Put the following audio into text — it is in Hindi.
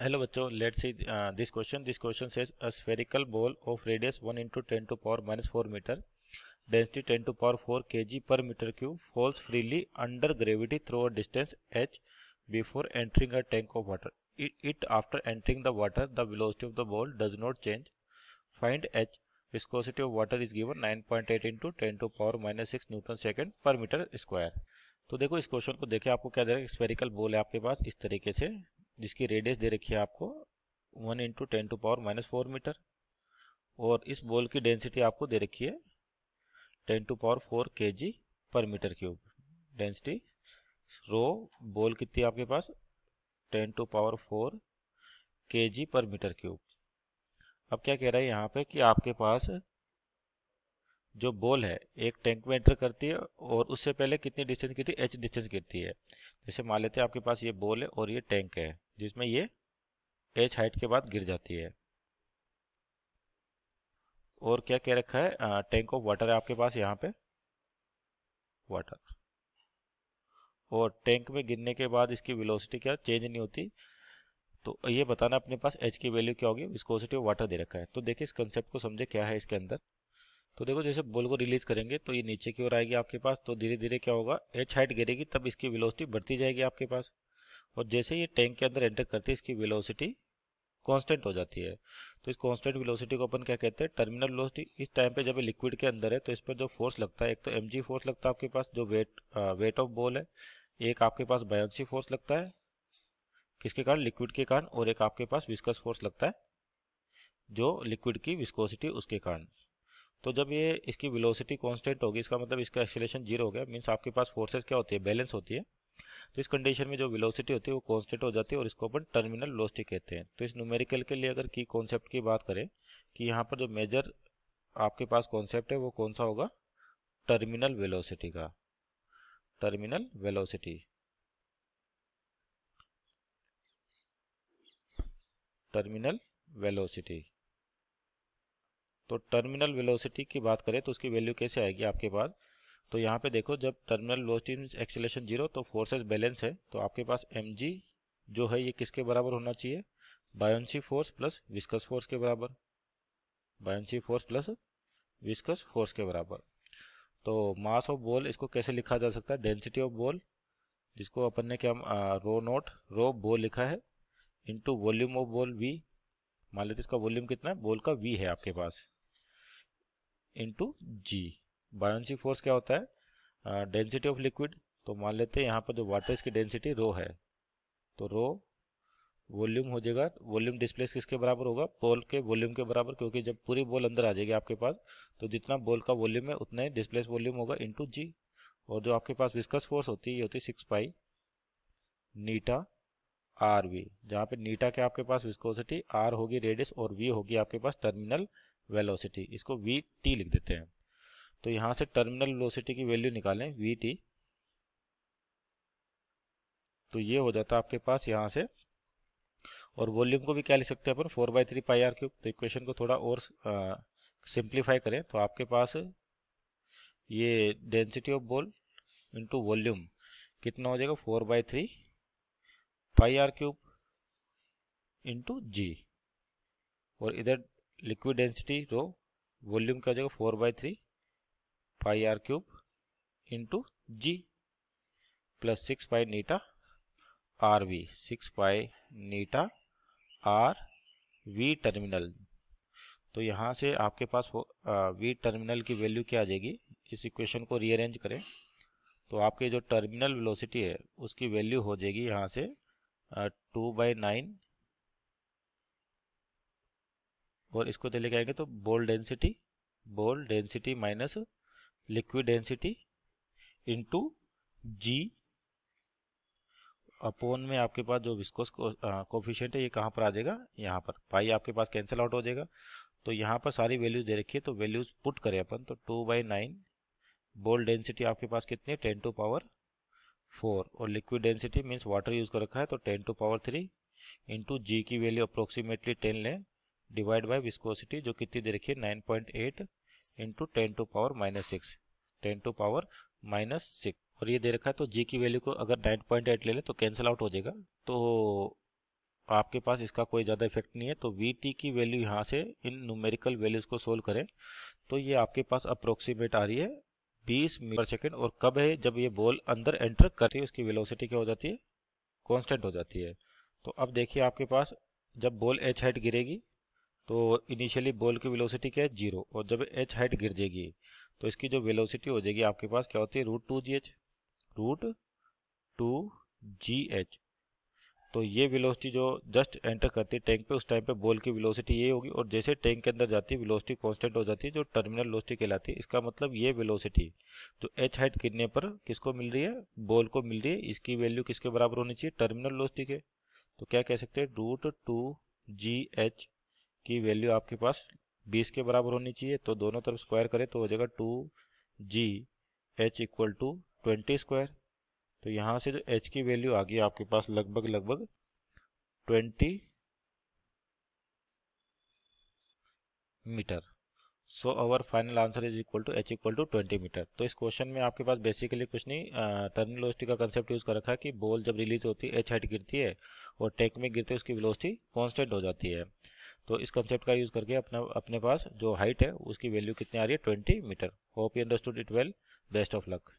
Hello बच्चों, let's see this question. This question says a spherical ball of radius 1 into 10 to power minus 4 meter, density 10 to power 4 kg per meter cube, falls freely under gravity through a distance h before entering a tank of water. It after entering the water, the velocity of the ball does not change. Find h. Viscosity of water is given 9.8 into 10 to power minus 6 Newton second पर मीटर स्क्वायर। तो देखो इस क्वेश्चन को देखे, आपको क्या दे रहा है, स्फेरिकल बॉल है आपके पास इस तरीके से, जिसकी रेडियस दे रखी है आपको 1 into 10 to power minus 4 metre, और इस बॉल की डेंसिटी आपको दे रखी है 10 to power 4 kg per metre cube. Density rho ball कितनी है आपके पास 10 to power 4 kg per metre cube. अब क्या कह रहा है यहाँ पे कि आपके पास जो बॉल है एक टैंक में एंटर करती है और उससे पहले कितनी डिस्टेंस गिरती है, h डिस्टेंस गिरती है। जैसे मान लेते हैं आपके पास ये बॉल है और ये टैंक है जिसमें ये h हाइट के बाद गिर जाती है। और क्या कह रखा है, टैंक ऑफ वाटर है आपके पास यहाँ पे, वाटर, और टैंक में गिरने के बाद इसकी वेलोसिटी क्या चेंज नहीं होती। तो ये बताना अपने पास h की वैल्यू क्या होगी, विस्कोसिटी ऑफ वाटर दे रखा है। तो देखिए इस कंसेप्ट को समझे क्या है इसके अंदर। तो देखो जैसे बॉल को रिलीज करेंगे तो ये नीचे की ओर आएगी आपके पास, तो धीरे धीरे क्या होगा, h हाइट गिरेगी तब इसकी वेलोसिटी बढ़ती जाएगी आपके पास, और जैसे ये टैंक के अंदर एंटर करती है इसकी वेलोसिटी कांस्टेंट हो जाती है। तो इस कांस्टेंट वेलोसिटी को अपन क्या कहते हैं, टर्मिनल वेलोसिटी। इस टाइम पे जब ये लिक्विड के अंदर है तो इस पर जो फोर्स लगता है, एक तो mg फोर्स लगता है आपके पास जो वेट ऑफ बॉल है, एक आपके पास बायोंसी फोर्स लगता है किसके कारण, लिक्विड के कारण, और एक आपके पास विस्कस फोर्स लगता है जो लिक्विड की विस्कोसिटी उसके कारण। तो जब ये इसकी वेलोसिटी कांस्टेंट होगी इसका मतलब इसका एक्सेलरेशन जीरो हो गया, मींस आपके पास फोर्सेस क्या होती है, बैलेंस होती है। तो इस कंडीशन में जो वेलोसिटी होती है वो कांस्टेंट हो जाती है और इसको अपन टर्मिनल वेलोसिटी कहते हैं। तो इस न्यूमेरिकल के लिए अगर की कॉन्सेप्ट की बात करें कि यहाँ पर जो मेजर आपके पास कॉन्सेप्ट है वो कौन सा होगा, टर्मिनल वेलोसिटी का, टर्मिनल वेलोसिटी, टर्मिनल वेलोसिटी। तो टर्मिनल वेलोसिटी की बात करें तो उसकी वैल्यू कैसे आएगी आपके पास। तो यहाँ पे देखो जब terminal velocity means acceleration zero तो फोर्सेस बैलेंस है, तो आपके पास mg जो है ये किसके बराबर होना चाहिए, buoyancy force plus viscous force के बराबर, buoyancy force plus viscous force के बराबर। तो मास ऑफ बॉल इसको कैसे लिखा जा सकता है, डेंसिटी ऑफ बॉल, जिसको अपन ने क्या रो नोट रो बॉल लिखा है, into volume of ball v, मान लेते इसका वॉल्यूम कितना है, बॉल का v है आपके पास, इनटू g। बायोंसी फोर्स क्या होता है, डेंसिटी ऑफ लिक्विड, तो मान लेते हैं यहाँ पर जो वाटर इसकी डेंसिटी रो है, तो रो वॉल्यूम हो जाएगा, वॉल्यूम डिस्प्लेस किसके बराबर होगा, बॉल के वॉल्यूम के बराबर, क्योंकि जब पूरी बॉल अंदर आ जाएगी आपके पास तो जितना बॉल का वॉल्यूम है उतना ही डिस्प्लेस वॉल्यूम होगा इनटू जी। और जो आपके पास विस्कस फोर्स होती है ये होती है 6 पाई नीटा आर वी, जहाँ पे नीटा क्या आपके पास विस्कोसिटी, आर होगी रेडियस और वी होगी आपके पास टर्मिनल वेलोसिटी, इसको वी टी लिख देते हैं। तो यहाँ से टर्मिनल वेलोसिटी की वैल्यू निकालें वी टी, तो ये हो जाता है आपके पास यहाँ से। और वॉल्यूम को भी क्या लिख सकते हैं अपन, 4/3 पाई आर क्यूब। तो इक्वेशन को थोड़ा और सिंप्लीफाई करें तो आपके पास ये density of ball into volume कितना हो जाएगा, 4/3 पाई आर क्यूब इंटू जी, और इधर लिक्विड डेंसिटी रो वॉल्यूम क्या हो जाएगा 4/3 pi r cube into g plus 6 pi eta r v, 6 pi eta r v terminal. तो यहाँ से आपके पास वी टर्मिनल की वैल्यू क्या आ जाएगी, इस इक्वेशन को रीअरेंज करें तो आपके जो टर्मिनल वेलोसिटी है उसकी वैल्यू हो जाएगी यहाँ से 2/9, और इसको लेके आएंगे तो ball density minus liquid density into g upon में आपके पास जो विस्कोस कोफिशिएंट है ये कहाँ पर आ जाएगा, यहाँ पर पाई आपके पास कैंसिल आउट हो जाएगा। तो यहाँ पर सारी वैल्यूज दे रखी है तो वैल्यूज पुट करें अपन, तो 2/9, बॉल डेंसिटी आपके पास कितनी है 10 टू पावर 4, और liquid density means water use कर रखा है तो 10 टू पावर 3 इंटू जी की वैल्यू अप्रोक्सीमेटली 10 लें, डिवाइड बाय विस्कोसिटी जो कितनी दे रखी है 9.8 into 10 to power -6, 10 to power -6, और ये दे रखा है तो जी की वैल्यू को अगर 9.8 ले लें तो कैंसिल आउट हो जाएगा। तो आपके पास इसका कोई ज़्यादा इफेक्ट नहीं है। तो वी टी की वैल्यू यहाँ से इन न्यूमेरिकल वैल्यूज़ को सोल्व करें तो ये आपके पास अप्रोक्सीमेट आ रही है 20 मीटर सेकेंड। और कब है? जब ये बॉल अंदर एंटर करती है उसकी वेलोसिटी क्या हो जाती है? कांस्टेंट हो जाती है। तो अब देखिए आपके पास जब बॉल एच हाइट गिरेगी तो इनिशियली बॉल की वेलोसिटी क्या है? 0। और जब एच हाइट गिर जाएगी तो इसकी जो वेलोसिटी हो जाएगी आपके पास क्या होती है? √2gh, √2gh। तो ये वेलोसिटी जो जस्ट एंटर करती है टैंक पे उस टाइम पे बॉल की वेलोसिटी ये होगी, और जैसे टैंक के अंदर जाती है वेलोसिटी कांस्टेंट हो जाती है जो टर्मिनल वेलोसिटी कहलाती है। इसका मतलब ये वेलोसिटी जो एच हाइट गिरने पर किसको मिल रही है? बॉल को मिल रही है। इसकी वैल्यू किसके बराबर होनी चाहिए? टर्मिनल वेलोसिटी के। तो क्या कह सकते हैं? √2gh की वैल्यू आपके पास 20 के बराबर होनी चाहिए। तो दोनों तरफ स्क्वायर करें तो हो जाएगा 2gh इक्वल टू 20 स्क्वायर। तो यहाँ से जो h की वैल्यू आ गई आपके पास लगभग 20 metre. So our final answer is equal to h equal to 20 metre. तो इस क्वेश्चन में आपके पास बेसिकली कुछ नहीं, टर्मिनल वेलोसिटी का कंसेप्ट यूज कर रखा है कि बॉल जब रिलीज होती है एच हाइट गिरती है और टैंक में गिरते है उसकी वेलोसिटी कांस्टेंट हो जाती है। तो इस कंसेप्ट का यूज करके अपने पास जो हाइट है उसकी वैल्यू कितनी आ रही है? 20 metre. Hope you understood it well. Best of luck.